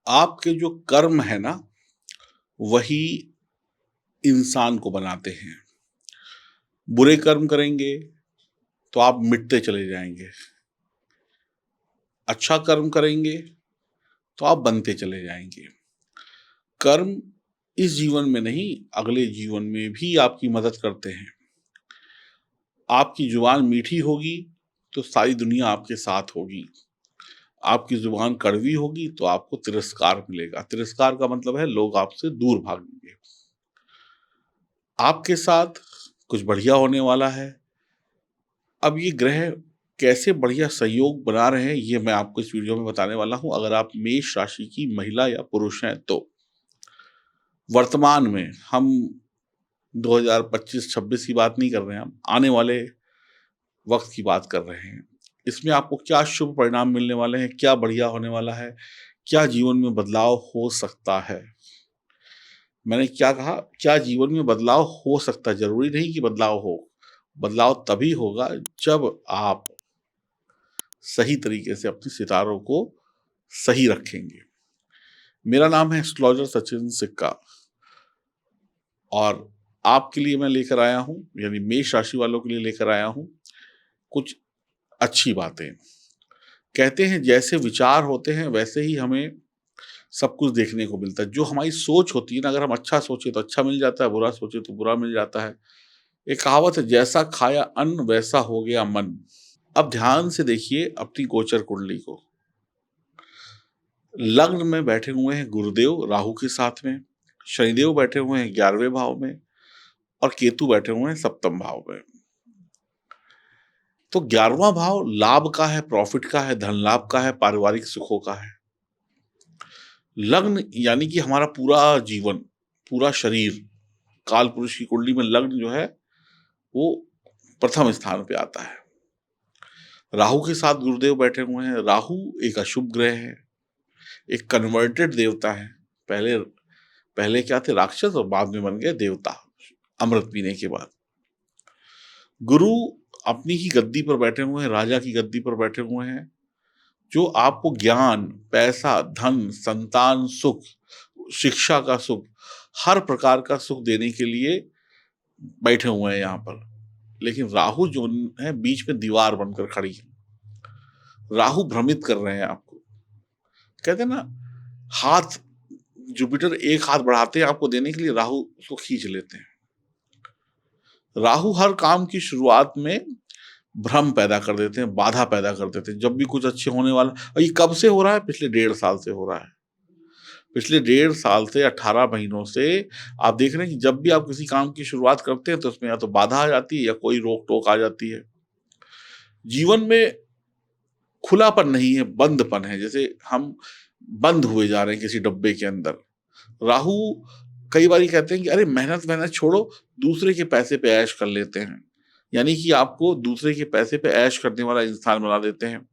आपके जो कर्म है ना, वही इंसान को बनाते हैं। बुरे कर्म करेंगे तो आप मिटते चले जाएंगे। अच्छा कर्म करेंगे तो आप बनते चले जाएंगे। कर्म इस जीवन में नहीं, अगले जीवन में भी आपकी मदद करते हैं। आपकी जुबान मीठी होगी तो सारी दुनिया आपके साथ होगी। आपकी जुबान कड़वी होगी तो आपको तिरस्कार मिलेगा। तिरस्कार का मतलब है लोग आपसे दूर भागेंगे। आपके साथ कुछ बढ़िया होने वाला है। अब ये ग्रह कैसे बढ़िया सहयोग बना रहे हैं, ये मैं आपको इस वीडियो में बताने वाला हूं। अगर आप मेष राशि की महिला या पुरुष हैं तो वर्तमान में हम 2025-26 की बात नहीं कर रहे हैं, हम आने वाले वक्त की बात कर रहे हैं। इसमें आपको क्या शुभ परिणाम मिलने वाले हैं, क्या बढ़िया होने वाला है, क्या जीवन में बदलाव हो सकता है। मैंने क्या कहा, क्या जीवन में बदलाव हो सकता है, जरूरी नहीं कि बदलाव हो। बदलाव तभी होगा जब आप सही तरीके से अपने सितारों को सही रखेंगे। मेरा नाम है एस्ट्रोलॉजर सचिन सिक्का और आपके लिए मैं लेकर आया हूं, यानी मेष राशि वालों के लिए लेकर आया हूं कुछ अच्छी बातें। कहते हैं जैसे विचार होते हैं वैसे ही हमें सब कुछ देखने को मिलता है। जो हमारी सोच होती है ना, अगर हम अच्छा सोचे तो अच्छा मिल जाता है, बुरा सोचे तो बुरा मिल जाता है। एक कहावत है, जैसा खाया अन्न वैसा हो गया मन। अब ध्यान से देखिए अपनी गोचर कुंडली को। लग्न में बैठे हुए हैं गुरुदेव राहु के साथ में, शनिदेव बैठे हुए हैं 11वें भाव में और केतु बैठे हुए हैं 7वें भाव में। तो 11वां भाव लाभ का है, प्रॉफिट का है, धन लाभ का है, पारिवारिक सुखों का है। लग्न यानी कि हमारा पूरा जीवन, पूरा शरीर। काल पुरुष की कुंडली में लग्न जो है वो प्रथम स्थान पे आता है। राहु के साथ गुरुदेव बैठे हुए हैं। राहु एक अशुभ ग्रह है, एक कन्वर्टेड देवता है। पहले पहले क्या थे, राक्षस, और बाद में बन गए देवता अमृत पीने के बाद। गुरु अपनी ही गद्दी पर बैठे हुए हैं, राजा की गद्दी पर बैठे हुए हैं, जो आपको ज्ञान, पैसा, धन, संतान सुख, शिक्षा का सुख, हर प्रकार का सुख देने के लिए बैठे हुए हैं यहाँ पर। लेकिन राहु जो है बीच में दीवार बनकर खड़ी है। राहु भ्रमित कर रहे हैं आपको। कहते हैं ना, हाथ जुपिटर एक हाथ बढ़ाते हैं आपको देने के लिए, राहु उसको खींच लेते हैं। राहु हर काम की शुरुआत में भ्रम पैदा कर देते हैं, बाधा पैदा कर देते हैं। जब भी कुछ अच्छे होने वाला, और ये कब से हो रहा है, पिछले 1.5 साल से हो रहा है। पिछले 1.5 साल से, 18 महीनों से आप देख रहे हैं कि जब भी आप किसी काम की शुरुआत करते हैं तो उसमें या तो बाधा आ जाती है या कोई रोक टोक आ जाती है। जीवन में खुलापन नहीं है, बंदपन है। जैसे हम बंद हुए जा रहे हैं किसी डब्बे के अंदर। राहु कई बार कहते हैं कि अरे मेहनत मेहनत छोड़ो, दूसरे के पैसे पे ऐश कर लेते हैं। यानी कि आपको दूसरे के पैसे पे ऐश करने वाला इंसान बना देते हैं।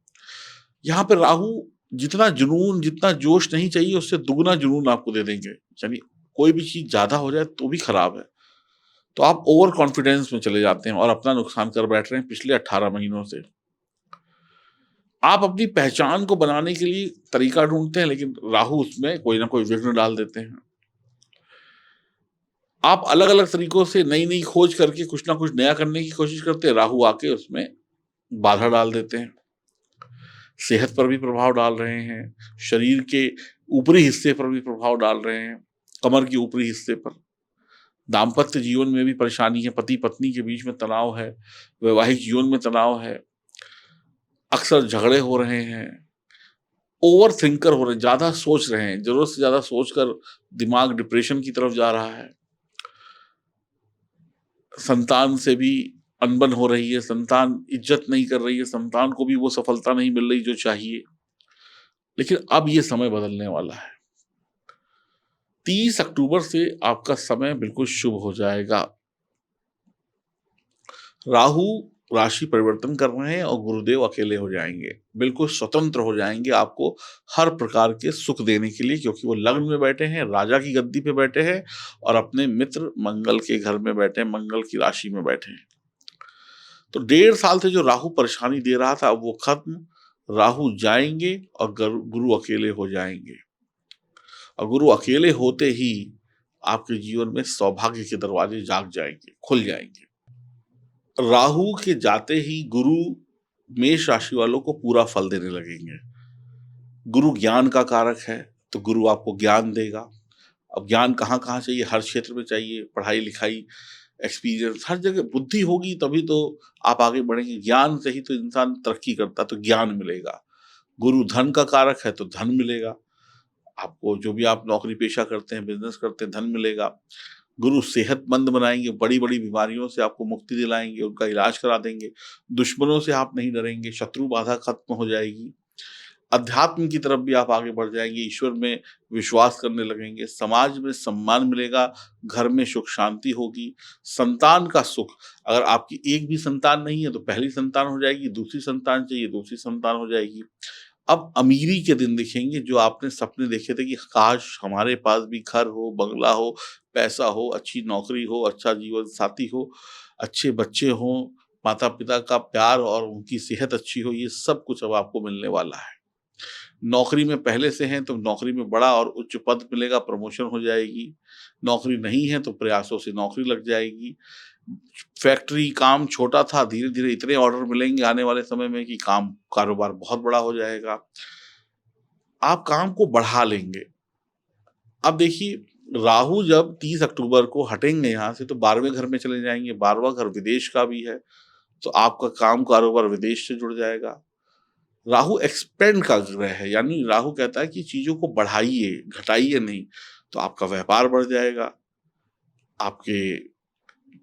यहाँ पे राहु जितना जुनून, जितना जोश नहीं चाहिए, उससे दुगना जुनून आपको दे देंगे। यानी कोई भी चीज ज्यादा हो जाए तो भी खराब है। तो आप ओवर कॉन्फिडेंस में चले जाते हैं और अपना नुकसान कर बैठ रहे हैं पिछले 18 महीनों से। आप अपनी पहचान को बनाने के लिए तरीका ढूंढते हैं, लेकिन राहु उसमें कोई ना कोई विघ्न डाल देते हैं। आप अलग अलग तरीकों से नई नई खोज करके कुछ ना कुछ नया करने की कोशिश करते हैं, राहु आके उसमें बाधा डाल देते हैं। सेहत पर भी प्रभाव डाल रहे हैं, शरीर के ऊपरी हिस्से पर भी प्रभाव डाल रहे हैं, कमर के ऊपरी हिस्से पर। दाम्पत्य जीवन में भी परेशानी है, पति पत्नी के बीच में तनाव है, वैवाहिक जीवन में तनाव है, अक्सर झगड़े हो रहे हैं, ओवर थिंकर हो रहे हैं, ज्यादा सोच रहे हैं, जरूरत से ज्यादा सोचकर दिमाग डिप्रेशन की तरफ जा रहा है। संतान से भी अनबन हो रही है, संतान इज्जत नहीं कर रही है, संतान को भी वो सफलता नहीं मिल रही जो चाहिए। लेकिन अब ये समय बदलने वाला है। 30 अक्टूबर से आपका समय बिल्कुल शुभ हो जाएगा। राहु राशि परिवर्तन कर रहे हैं और गुरुदेव अकेले हो जाएंगे, बिल्कुल स्वतंत्र हो जाएंगे आपको हर प्रकार के सुख देने के लिए, क्योंकि वो लग्न में बैठे हैं, राजा की गद्दी पे बैठे हैं और अपने मित्र मंगल के घर में बैठे हैं, मंगल की राशि में बैठे हैं। तो 1.5 साल से जो राहु परेशानी दे रहा था अब वो खत्म। राहु जाएंगे और गुरु अकेले हो जाएंगे। और गुरु अकेले होते ही आपके जीवन में सौभाग्य के दरवाजे जाग जाएंगे, खुल जाएंगे। राहु के जाते ही गुरु मेष राशि वालों को पूरा फल देने लगेंगे। गुरु ज्ञान का कारक है, तो गुरु आपको ज्ञान देगा। अब ज्ञान कहाँ कहाँ चाहिए? हर क्षेत्र में चाहिए। पढ़ाई लिखाई, एक्सपीरियंस, हर जगह बुद्धि होगी तभी तो आप आगे बढ़ेंगे। ज्ञान से ही तो इंसान तरक्की करता है, तो ज्ञान मिलेगा। गुरु धन का कारक है, तो धन मिलेगा आपको। जो भी आप नौकरी पेशा करते हैं, बिजनेस करते हैं, धन मिलेगा। गुरु सेहतमंद बनाएंगे, बड़ी बड़ी बीमारियों से आपको मुक्ति दिलाएंगे, उनका इलाज करा देंगे। दुश्मनों से आप नहीं डरेंगे, शत्रु बाधा खत्म हो जाएगी। अध्यात्म की तरफ भी आप आगे बढ़ जाएंगे, ईश्वर में विश्वास करने लगेंगे, समाज में सम्मान मिलेगा, घर में सुख शांति होगी। संतान का सुख, अगर आपकी एक भी संतान नहीं है तो पहली संतान हो जाएगी, दूसरी संतान चाहिए दूसरी संतान हो जाएगी। अब अमीरी के दिन दिखेंगे, जो आपने सपने देखे थे कि काश हमारे पास भी घर हो, बंगला हो, पैसा हो, अच्छी नौकरी हो, अच्छा जीवन साथी हो, अच्छे बच्चे हों, माता पिता का प्यार और उनकी सेहत अच्छी हो, ये सब कुछ अब आपको मिलने वाला है। नौकरी में पहले से हैं तो नौकरी में बड़ा और उच्च पद मिलेगा, प्रमोशन हो जाएगी। नौकरी नहीं है तो प्रयासों से नौकरी लग जाएगी। फैक्ट्री काम छोटा था, धीरे-धीरे इतने ऑर्डर मिलेंगे आने वाले समय में कि काम कारोबार बहुत बड़ा हो जाएगा। आप काम को बढ़ा लेंगे। अब देखिए, राहु जब 30 अक्टूबर को हटेंगे यहाँ से तो 12वें घर में चले जाएँगे। 12वाँ घर विदेश का भी है, तो आपका काम कारोबार विदेश से जुड़ जाएगा। राहु एक्सपेंड का ग्रह है, यानी राहु कहता है कि चीजों को बढ़ाइए, घटाइए नहीं, तो आपका व्यापार बढ़ जाएगा, आपके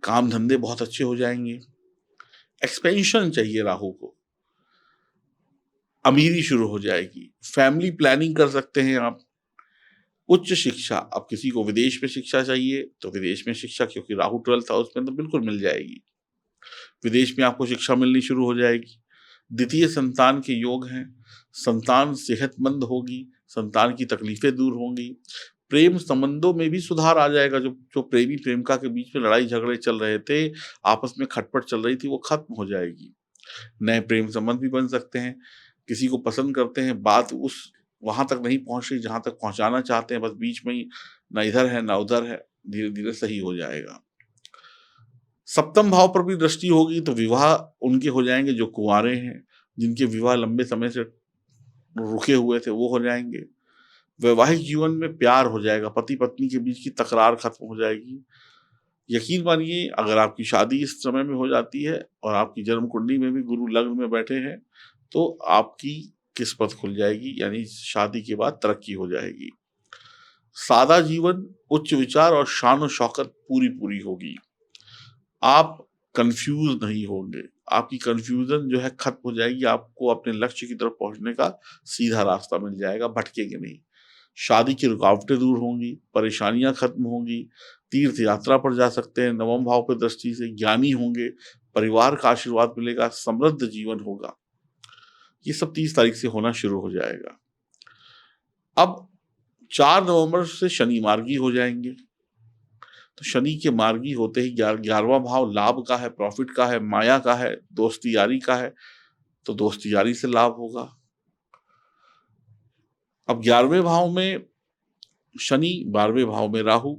काम धंधे बहुत अच्छे हो जाएंगे। एक्सपेंशन चाहिए राहु को, अमीरी शुरू हो जाएगी। फैमिली प्लानिंग कर सकते हैं आप। उच्च शिक्षा, अब किसी को विदेश में शिक्षा चाहिए तो विदेश में शिक्षा, क्योंकि राहु 12th हाउस में तो बिल्कुल मिल जाएगी। विदेश में आपको शिक्षा मिलनी शुरू हो जाएगी। द्वितीय संतान के योग हैं, संतान सेहतमंद होगी, संतान की तकलीफें दूर होंगी। प्रेम संबंधों में भी सुधार आ जाएगा। जो जो प्रेमी प्रेमिका के बीच में लड़ाई झगड़े चल रहे थे, आपस में खटपट चल रही थी, वो खत्म हो जाएगी। नए प्रेम संबंध भी बन सकते हैं। किसी को पसंद करते हैं, बात उस वहां तक नहीं पहुंच रही जहां तक पहुंचाना चाहते हैं, बस बीच में ही ना इधर है ना उधर है, धीरे धीरे सही हो जाएगा। सप्तम भाव पर भी दृष्टि होगी तो विवाह उनके हो जाएंगे जो कुंवारे हैं, जिनके विवाह लंबे समय से रुके हुए थे, वो हो जाएंगे। वैवाहिक जीवन में प्यार हो जाएगा, पति पत्नी के बीच की तकरार खत्म हो जाएगी। यकीन मानिए, अगर आपकी शादी इस समय में हो जाती है और आपकी जन्म कुंडली में भी गुरु लग्न में बैठे हैं, तो आपकी किस्मत खुल जाएगी, यानी शादी के बाद तरक्की हो जाएगी। सादा जीवन, उच्च विचार और शान और शौकत पूरी पूरी होगी। आप कंफ्यूज नहीं होंगे, आपकी कंफ्यूजन जो है खत्म हो जाएगी, आपको अपने लक्ष्य की तरफ पहुंचने का सीधा रास्ता मिल जाएगा, भटकेंगे नहीं। शादी की रुकावटें दूर होंगी, परेशानियां खत्म होंगी, तीर्थ यात्रा पर जा सकते हैं, नवम भाव पर दृष्टि से ज्ञानी होंगे, परिवार का आशीर्वाद मिलेगा, समृद्ध जीवन होगा। ये सब 30 तारीख से होना शुरू हो जाएगा। अब 4 नवंबर से शनि मार्गी हो जाएंगे, तो शनि के मार्गी होते ही 11वां भाव लाभ का है, प्रॉफिट का है, माया का है, दोस्ती यारी का है, तो दोस्ती यारी से लाभ होगा। अब 11वें भाव में शनि, 12वें भाव में राहु,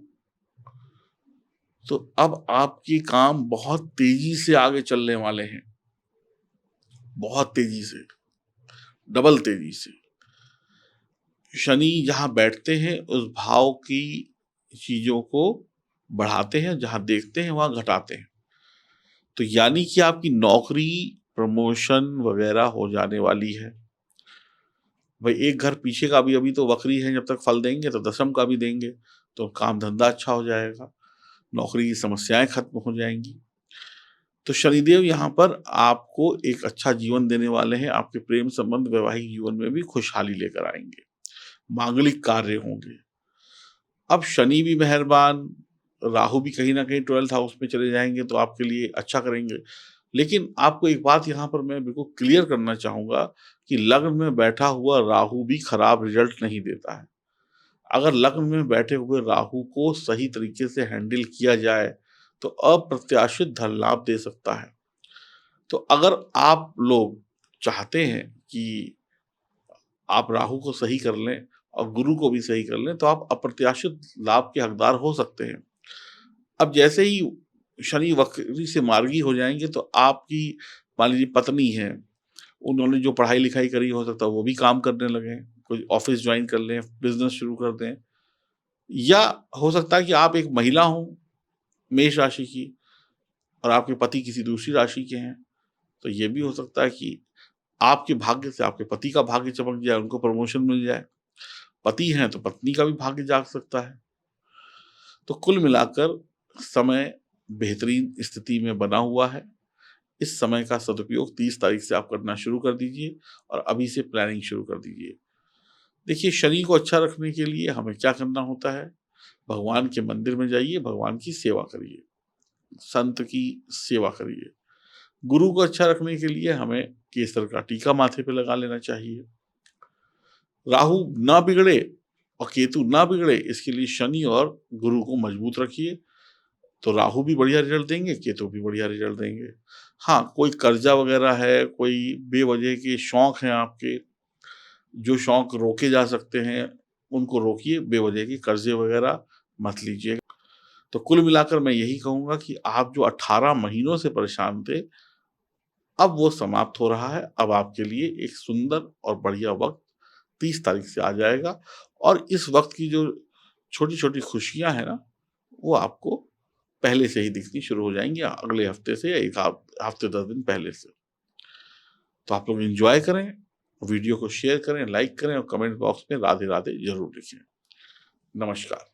तो अब आपके काम बहुत तेजी से आगे चलने वाले हैं, बहुत तेजी से, डबल तेजी से। शनि जहां बैठते हैं उस भाव की चीजों को बढ़ाते हैं, जहां देखते हैं वहां घटाते हैं। तो यानी कि आपकी नौकरी, प्रमोशन वगैरह हो जाने वाली है। भाई एक घर पीछे का भी अभी तो वक्री है, जब तक फल देंगे तो दसम का भी देंगे, तो काम धंधा अच्छा हो जाएगा, नौकरी की समस्याएं खत्म हो जाएंगी। तो शनिदेव यहाँ पर आपको एक अच्छा जीवन देने वाले हैं। आपके प्रेम संबंध, वैवाहिक जीवन में भी खुशहाली लेकर आएंगे, मांगलिक कार्य होंगे। अब शनि भी मेहरबान, राहु भी कहीं ना कहीं 12th हाउस में चले जाएंगे तो आपके लिए अच्छा करेंगे। लेकिन आपको एक बात यहाँ पर मैं बिल्कुल क्लियर करना चाहूंगा कि लग्न में बैठा हुआ राहु भी खराब रिजल्ट नहीं देता है। अगर लग्न में बैठे हुए राहु को सही तरीके से हैंडल किया जाए तो अप्रत्याशित धन लाभ दे सकता है। तो अगर आप लोग चाहते हैं कि आप राहु को सही कर लें, और गुरु को भी सही कर लें तो आप अप्रत्याशित लाभ के हकदार हो सकते हैं। अब जैसे ही शनि वक्री से मार्गी हो जाएँगे तो आपकी मान लीजिए पत्नी है, उन्होंने जो पढ़ाई-लिखाई करी हो सकता है वो भी काम करने लगें, कोई ऑफ़िस जॉइन कर लें, बिज़नेस शुरू कर दें। या हो सकता है कि आप एक महिला हों, मेष राशि की, और आपके पति किसी दूसरी राशि के हैं, तो ये भी हो सकता है कि आपके भाग्य से आपके पति का भाग्य चमक जाए, उनको प्रमोशन मिल जाए। पति हैं तो पत्नी का भी भाग्य जाग सकता है। तो कुल मिलाकर समय बेहतरीन स्थिति में बना हुआ है। इस समय का सदुपयोग 30 तारीख से आप करना शुरू कर दीजिए और अभी से प्लानिंग शुरू कर दीजिए। देखिए, शनि को अच्छा रखने के लिए हमें क्या करना होता है? भगवान के मंदिर में जाइए, भगवान की सेवा करिए, संत की सेवा करिए। गुरु को अच्छा रखने के लिए हमें केसर का टीका माथे पे लगा लेना चाहिए। राहु ना बिगड़े और केतु ना बिगड़े, इसके लिए शनि और गुरु को मजबूत रखिए, तो राहु भी बढ़िया रिजल्ट देंगे, केतु भी बढ़िया रिजल्ट देंगे। हाँ, कोई कर्जा वगैरह है, कोई बेवजह के शौक हैं आपके, जो शौक रोके जा सकते हैं, उनको रोकिए, बेवजह के कर्जे वगैरह मत लीजिए। तो कुल मिलाकर मैं यही कहूँगा कि आप जो 18 महीनों से परेशान थे, अब वो समाप्त हो रहा है। अब आपके लिए एक सुंदर और बढ़िया वक़्त 30 तारीख से आ जाएगा और इस वक़्त की जो छोटी-छोटी खुशियाँ हैं ना, वो आपको पहले से ही दिखनी शुरू हो जाएँगी, अगले हफ्ते से या 1 हफ्ते 10 दिन पहले से। तो आप लोग एन्जॉय करें, वीडियो को शेयर करें, लाइक करें और कमेंट बॉक्स में राधे-राधे ज़रूर लिखें। नमस्कार।